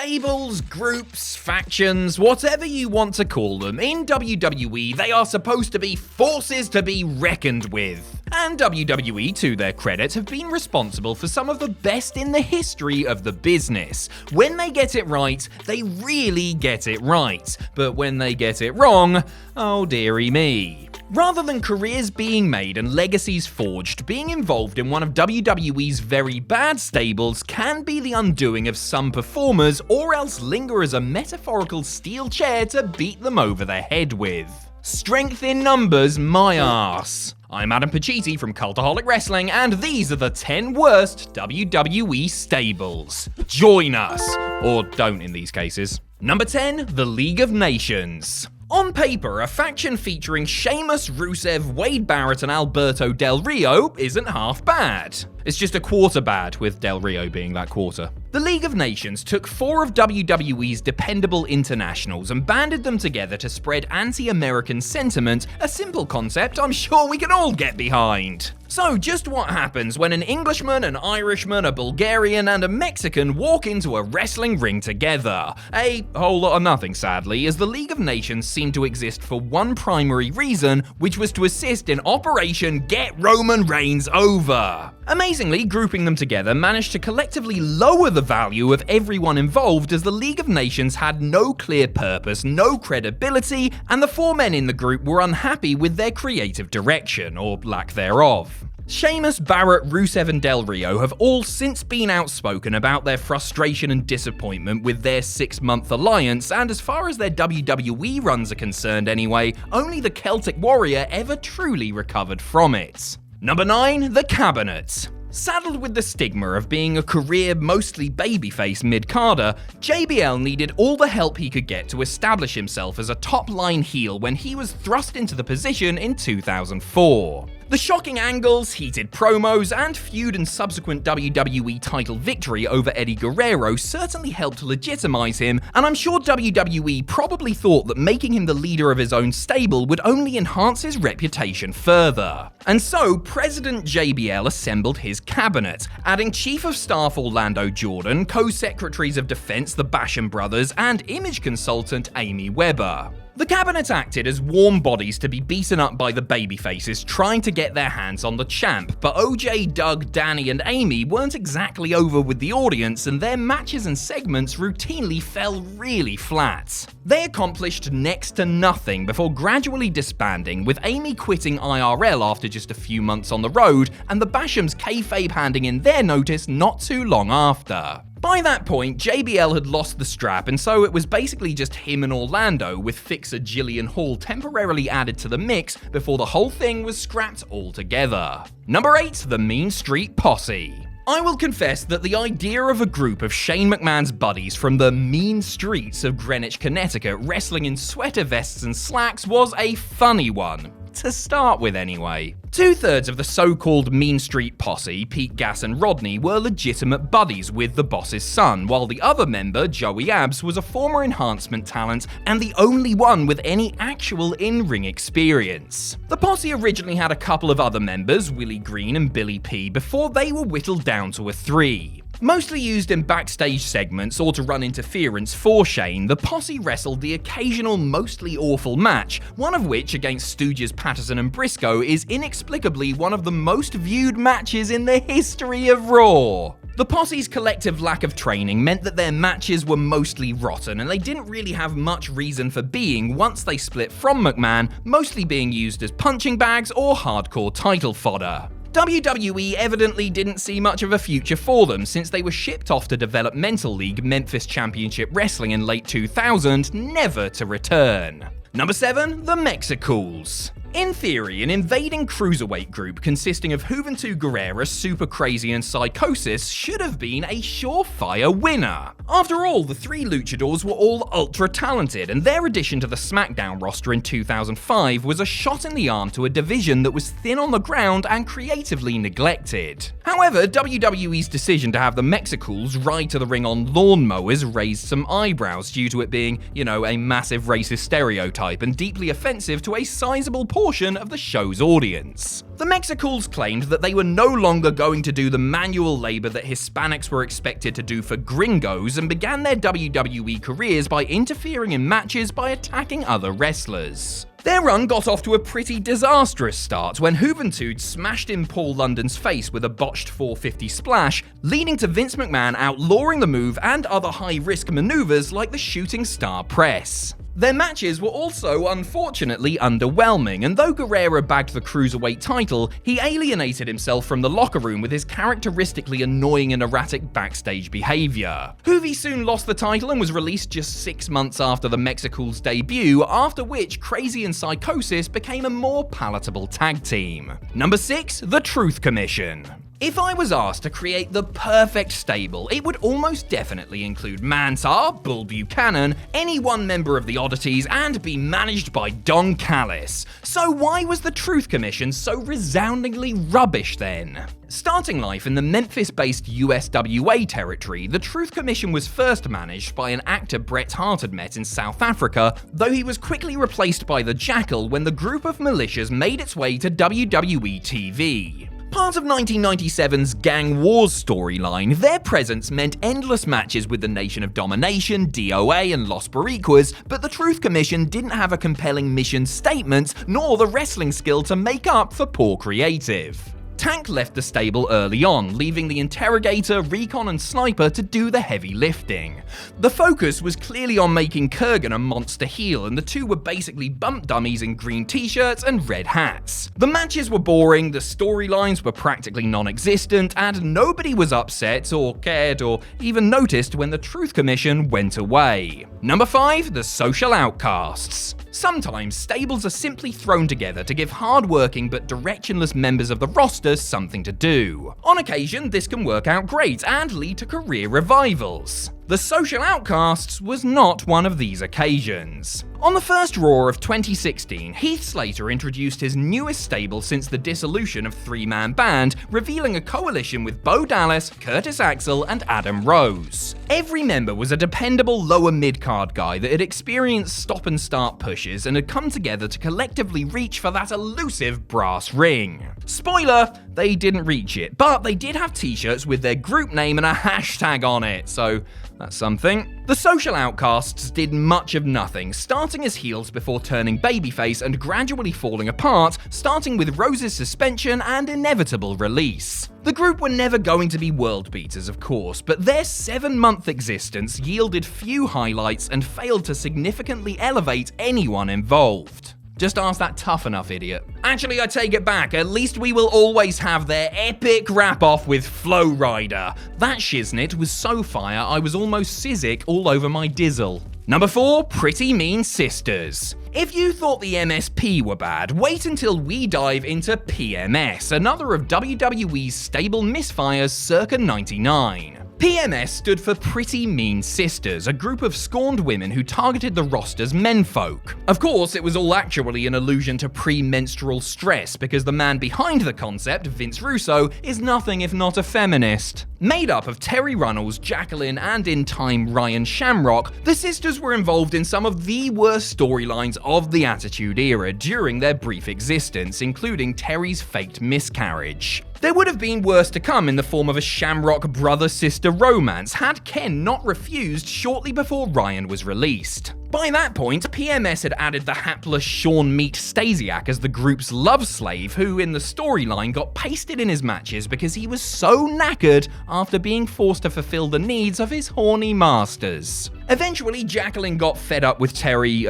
Stables, groups, factions, whatever you want to call them, in WWE they are supposed to be forces to be reckoned with. And WWE, to their credit, have been responsible for some of the best in the history of the business. When they get it right, they really get it right. But when they get it wrong, oh dearie me. Rather than careers being made and legacies forged, being involved in one of WWE's very bad stables can be the undoing of some performers, or else linger as a metaphorical steel chair to beat them over the head with. Strength in numbers, my arse. I'm Adam Pacitti from Cultaholic Wrestling, and these are the 10 worst WWE stables. Join us! Or don't in these cases. Number 10, the League of Nations. On paper, a faction featuring Sheamus, Rusev, Wade Barrett, and Alberto Del Rio isn't half bad. It's just a quarter bad, with Del Rio being that quarter. The League of Nations took 4 of WWE's dependable internationals and banded them together to spread anti-American sentiment, a simple concept I'm sure we can all get behind. So just what happens when an Englishman, an Irishman, a Bulgarian, and a Mexican walk into a wrestling ring together? A whole lot of nothing, sadly, as the League of Nations seemed to exist for one primary reason, which was to assist in Operation Get Roman Reigns Over. Amazingly, grouping them together managed to collectively lower the value of everyone involved, as the League of Nations had no clear purpose, no credibility, and the 4 men in the group were unhappy with their creative direction, or lack thereof. Sheamus, Barrett, Rusev, and Del Rio have all since been outspoken about their frustration and disappointment with their 6-month alliance, and as far as their WWE runs are concerned anyway, only the Celtic Warrior ever truly recovered from it. Number 9, the Cabinet. Saddled with the stigma of being a career mostly babyface mid-carder, JBL needed all the help he could get to establish himself as a top-line heel when he was thrust into the position in 2004. The shocking angles, heated promos, and feud and subsequent WWE title victory over Eddie Guerrero certainly helped legitimize him, and I'm sure WWE probably thought that making him the leader of his own stable would only enhance his reputation further. And so, President JBL assembled his cabinet, adding Chief of Staff Orlando Jordan, Co-Secretaries of Defense the Basham brothers, and image consultant Amy Weber. The cabinet acted as warm bodies to be beaten up by the babyfaces trying to get their hands on the champ, but OJ, Doug, Danny, and Amy weren't exactly over with the audience, and their matches and segments routinely fell really flat. They accomplished next to nothing before gradually disbanding, with Amy quitting IRL after just a few months on the road, and the Bashams kayfabe handing in their notice not too long after. By that point, JBL had lost the strap, and so it was basically just him and Orlando, with fixer Jillian Hall temporarily added to the mix before the whole thing was scrapped altogether. Number 8, the Mean Street Posse. I will confess that the idea of a group of Shane McMahon's buddies from the mean streets of Greenwich, Connecticut wrestling in sweater vests and slacks was a funny one. To start with anyway. 2/3 of the so-called Mean Street Posse, Pete Gas and Rodney, were legitimate buddies with the boss's son, while the other member, Joey Abs, was a former enhancement talent and the only one with any actual in-ring experience. The Posse originally had a couple of other members, Willie Green and Billy P, before they were whittled down to a 3. Mostly used in backstage segments or to run interference for Shane, the Posse wrestled the occasional mostly awful match, one of which, against Stooges Patterson and Briscoe, is inexplicably one of the most viewed matches in the history of Raw. The Posse's collective lack of training meant that their matches were mostly rotten, and they didn't really have much reason for being once they split from McMahon, mostly being used as punching bags or hardcore title fodder. WWE evidently didn't see much of a future for them, since they were shipped off to Developmental League Memphis Championship Wrestling in late 2000, never to return. Number 7, the Mexicools. In theory, an invading cruiserweight group consisting of Juventud Guerrera, Super Crazy, and Psychosis should have been a surefire winner. After all, the 3 luchadors were all ultra talented, and their addition to the SmackDown roster in 2005 was a shot in the arm to a division that was thin on the ground and creatively neglected. However, WWE's decision to have the Mexicools ride to the ring on lawnmowers raised some eyebrows due to it being, a massive racist stereotype and deeply offensive to a sizable portion of the show's audience. The Mexicools claimed that they were no longer going to do the manual labor that Hispanics were expected to do for gringos and began their WWE careers by interfering in matches by attacking other wrestlers. Their run got off to a pretty disastrous start when Juventud smashed in Paul London's face with a botched 450 splash, leading to Vince McMahon outlawing the move and other high-risk maneuvers like the shooting star press. Their matches were also unfortunately underwhelming, and though Guerrero bagged the Cruiserweight title, he alienated himself from the locker room with his characteristically annoying and erratic backstage behavior. Juvi soon lost the title and was released just 6 months after the Mexicools' debut, after which Crazy and Psychosis became a more palatable tag team. Number 6, The Truth Commission. If I was asked to create the perfect stable, it would almost definitely include Mantar, Bull Buchanan, any one member of the Oddities, and be managed by Don Callis. So why was the Truth Commission so resoundingly rubbish then? Starting life in the Memphis-based USWA territory, the Truth Commission was first managed by an actor Bret Hart had met in South Africa, though he was quickly replaced by the Jackal when the group of militias made its way to WWE TV. Part of 1997's Gang Wars storyline, their presence meant endless matches with the Nation of Domination, DOA, and Los Boricuas, but the Truth Commission didn't have a compelling mission statement, nor the wrestling skill to make up for poor creative. Tank left the stable early on, leaving the Interrogator, Recon, and Sniper to do the heavy lifting. The focus was clearly on making Kurgan a monster heel, and the two were basically bump dummies in green t-shirts and red hats. The matches were boring, the storylines were practically non-existent, and nobody was upset or cared or even noticed when the Truth Commission went away. Number 5, the Social Outcasts. Sometimes stables are simply thrown together to give hard-working but directionless members of the roster something to do. On occasion, this can work out great and lead to career revivals. The Social Outcasts was not one of these occasions. On the first Raw of 2016, Heath Slater introduced his newest stable since the dissolution of three-man band, revealing a coalition with Bo Dallas, Curtis Axel, and Adam Rose. Every member was a dependable lower mid-card guy that had experienced stop-and-start pushes and had come together to collectively reach for that elusive brass ring. Spoiler, they didn't reach it, but they did have t-shirts with their group name and a hashtag on it, so that's something. The Social Outcasts did much of nothing, starting as heels before turning babyface and gradually falling apart, starting with Rose's suspension and inevitable release. The group were never going to be world beaters, of course, but their 7-month existence yielded few highlights and failed to significantly elevate anyone involved. Just ask that Tough Enough idiot. Actually, I take it back. At least we will always have their epic wrap-off with Flow Rider. That shiznit was so fire, I was almost sizzic all over my dizzle. Number 4, Pretty Mean Sisters. If you thought the MSP were bad, wait until we dive into PMS, another of WWE's stable misfires circa 99. PMS stood for Pretty Mean Sisters, a group of scorned women who targeted the roster's menfolk. Of course, it was all actually an allusion to premenstrual stress, because the man behind the concept, Vince Russo, is nothing if not a feminist. Made up of Terry Runnels, Jacqueline, and in time Ryan Shamrock, the sisters were involved in some of the worst storylines of the Attitude Era during their brief existence, including Terry's faked miscarriage. There would have been worse to come in the form of a Shamrock brother-sister romance had Ken not refused shortly before Ryan was released. By that point, PMS had added the hapless Sean Meat Stasiak as the group's love slave, who in the storyline got pasted in his matches because he was so knackered after being forced to fulfill the needs of his horny masters. Eventually, Jacqueline got fed up with Terry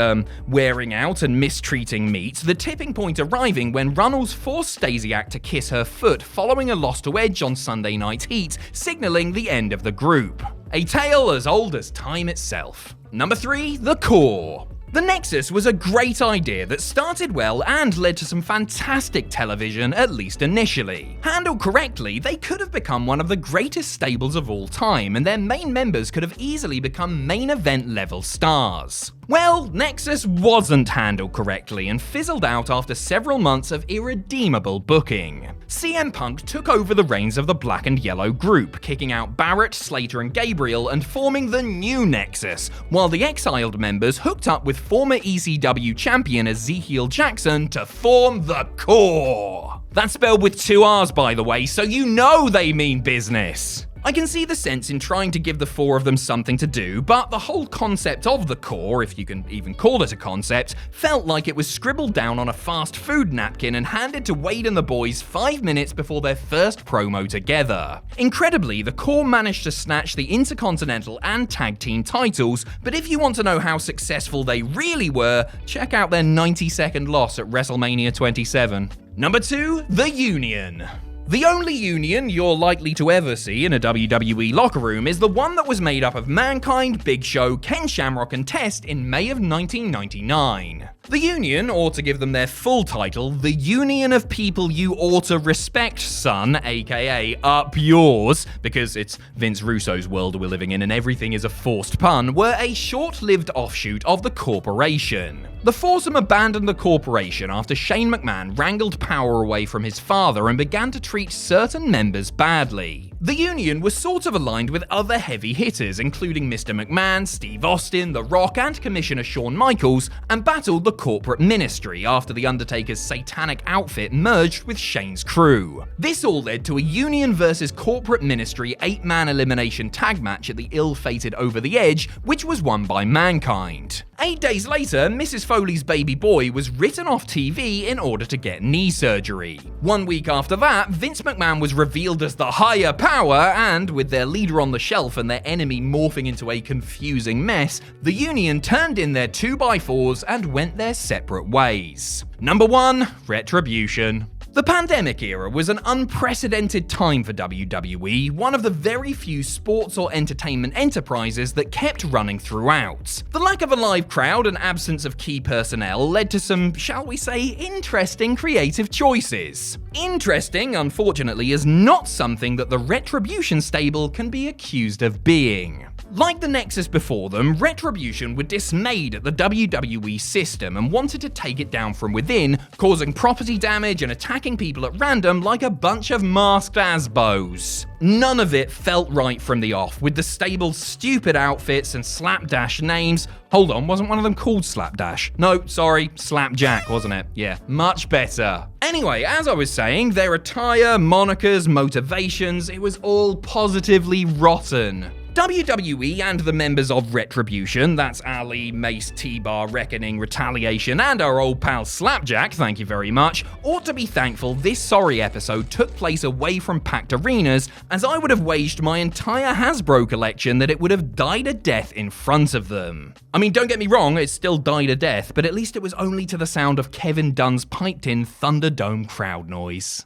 wearing out and mistreating Meat, the tipping point arriving when Runnels forced Stasiak to kiss her foot following a loss to Edge on Sunday Night Heat, signaling the end of the group. A tale as old as time itself. Number 3, The Core. The Nexus was a great idea that started well and led to some fantastic television, at least initially. Handled correctly, they could have become one of the greatest stables of all time, and their main members could have easily become main event level stars. Well, Nexus wasn't handled correctly and fizzled out after several months of irredeemable booking. CM Punk took over the reins of the Black and Yellow group, kicking out Barrett, Slater, and Gabriel and forming the new Nexus, while the exiled members hooked up with with former ECW champion Ezekiel Jackson to form the Core. That's spelled with 2 R's, by the way, so you know they mean business. I can see the sense in trying to give the 4 of them something to do, but the whole concept of the Core, if you can even call it a concept, felt like it was scribbled down on a fast food napkin and handed to Wade and the boys 5 minutes before their first promo together. Incredibly, the Core managed to snatch the Intercontinental and Tag Team titles, but if you want to know how successful they really were, check out their 90-second loss at WrestleMania 27. Number 2, The Union. The only union you're likely to ever see in a WWE locker room is the one that was made up of Mankind, Big Show, Ken Shamrock, and Test in May of 1999. The Union, or to give them their full title, the Union of People You Oughta Respect, Son, aka Up Yours, because it's Vince Russo's world we're living in and everything is a forced pun, were a short-lived offshoot of the Corporation. The foursome abandoned the Corporation after Shane McMahon wrangled power away from his father and began to treat certain members badly. The Union was sort of aligned with other heavy hitters, including Mr. McMahon, Steve Austin, The Rock, and Commissioner Shawn Michaels, and battled the corporate ministry after The Undertaker's satanic outfit merged with Shane's crew. This all led to a Union versus corporate ministry 8-man elimination tag match at the ill-fated Over the Edge, which was won by Mankind. 8 days later, Mrs. Foley's baby boy was written off TV in order to get knee surgery. 1 week after that, Vince McMahon was revealed as the higher power, and with their leader on the shelf and their enemy morphing into a confusing mess, the Union turned in their 2x4s and went their separate ways. Number 1, Retribution. The pandemic era was an unprecedented time for WWE, one of the very few sports or entertainment enterprises that kept running throughout. The lack of a live crowd and absence of key personnel led to some, shall we say, interesting creative choices. Interesting, unfortunately, is not something that the Retribution stable can be accused of being. Like the Nexus before them, Retribution were dismayed at the WWE system and wanted to take it down from within, causing property damage and attacking people at random like a bunch of masked Asbos. None of it felt right from the off, with the stable's stupid outfits and slapdash names. Hold on, wasn't one of them called Slapdash? No, sorry, Slapjack, wasn't it? Yeah, much better. Anyway, as I was saying, their attire, monikers, motivations, it was all positively rotten. WWE and the members of Retribution, that's Ali, Mace, T-Bar, Reckoning, Retaliation, and our old pal Slapjack, thank you very much, ought to be thankful this sorry episode took place away from packed arenas, as I would have waged my entire Hasbro collection that it would have died a death in front of them. I mean, don't get me wrong, it still died a death, but at least it was only to the sound of Kevin Dunn's piped-in Thunderdome crowd noise.